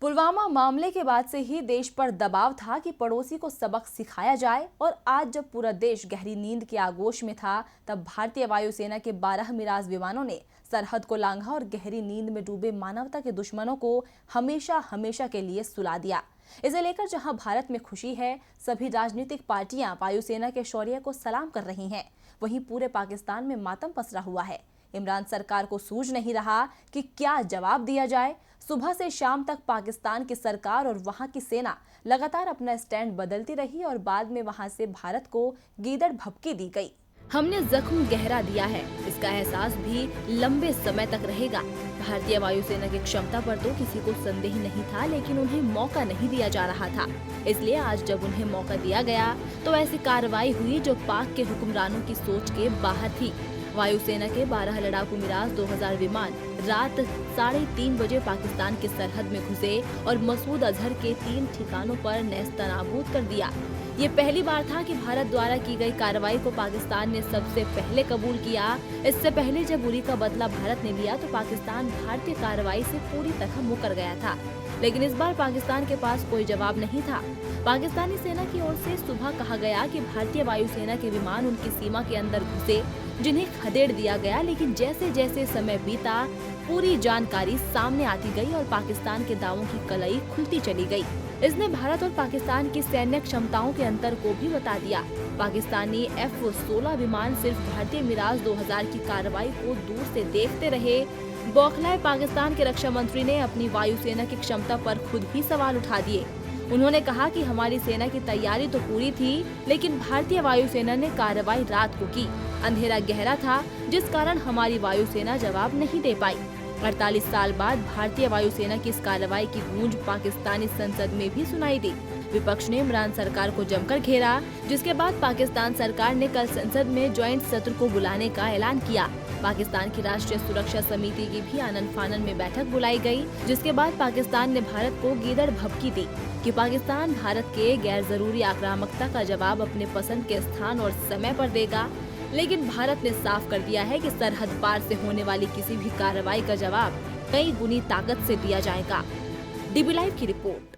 पुलवामा मामले के बाद से ही देश पर दबाव था कि पड़ोसी को सबक सिखाया जाए और आज जब पूरा देश गहरी नींद के आगोश में था, तब भारतीय वायुसेना के 12 मिराज विमानों ने सरहद को लांघा और गहरी नींद में डूबे मानवता के दुश्मनों को हमेशा हमेशा के लिए सुला दिया। इसे लेकर जहां भारत में खुशी है, सभी राजनीतिक पार्टियां वायुसेना के शौर्य को सलाम कर रही हैं, वहीं पूरे पाकिस्तान में मातम पसरा हुआ है। इमरान सरकार को सूझ नहीं रहा कि क्या जवाब दिया जाए। सुबह से शाम तक पाकिस्तान की सरकार और वहां की सेना लगातार अपना स्टैंड बदलती रही और बाद में वहां से भारत को गीदड़ भभकी दी गई। हमने जख्म गहरा दिया है, इसका एहसास भी लंबे समय तक रहेगा। भारतीय वायुसेना की क्षमता पर तो किसी को संदेह नहीं था, लेकिन उन्हें मौका नहीं दिया जा रहा था। इसलिए आज जब उन्हें मौका दिया गया तो ऐसी कार्रवाई हुई जो पाक के हुक्मरानों की सोच के बाहर थी। वायुसेना के 12 लड़ाकू मिराज 2000 विमान रात 3:30 बजे पाकिस्तान की सरहद में घुसे और मसूद अजहर के 3 ठिकानों पर नेस्तनाबूद कर दिया। ये पहली बार था कि भारत द्वारा की गई कार्रवाई को पाकिस्तान ने सबसे पहले कबूल किया। इससे पहले जब उरी का बदला भारत ने लिया तो पाकिस्तान भारतीय कार्रवाई से पूरी तरह मुकर गया था, लेकिन इस बार पाकिस्तान के पास कोई जवाब नहीं था। पाकिस्तानी सेना की ओर से सुबह कहा गया कि भारतीय वायुसेना के विमान उनकी सीमा के अंदर घुसे, जिन्हें खदेड़ दिया गया। लेकिन जैसे जैसे समय बीता, पूरी जानकारी सामने आती गई और पाकिस्तान के दावों की कलई खुलती चली गई। इसने भारत और पाकिस्तान की सैन्य क्षमताओं के अंतर को भी बता दिया। पाकिस्तानी F-16 विमान सिर्फ भारतीय मिराज 2000 की कार्रवाई को दूर से देखते रहे। बौखलाए पाकिस्तान के रक्षा मंत्री ने अपनी वायुसेना की क्षमता पर खुद ही सवाल उठा दिए। उन्होंने कहा कि हमारी सेना की तैयारी तो पूरी थी, लेकिन भारतीय वायुसेना ने कार्रवाई रात को की। अंधेरा गहरा था, जिस कारण हमारी वायुसेना जवाब नहीं दे पाई। 48 साल बाद भारतीय वायुसेना की इस कार्रवाई की गूंज पाकिस्तानी संसद में भी सुनाई दी। विपक्ष ने इमरान सरकार को जमकर घेरा, जिसके बाद पाकिस्तान सरकार ने कल संसद में ज्वाइंट सत्र को बुलाने का ऐलान किया। पाकिस्तान की राष्ट्रीय सुरक्षा समिति की भी आनन फानन में बैठक बुलाई गई, जिसके बाद पाकिस्तान ने भारत को गीदड़ भभकी दी कि पाकिस्तान भारत के गैर जरूरी आक्रामकता का जवाब अपने पसंद के स्थान और समय पर देगा। लेकिन भारत ने साफ कर दिया है कि सरहद पार से होने वाली किसी भी कार्रवाई का जवाब कई गुनी ताकत से दिया जाएगा। DB लाइव की रिपोर्ट।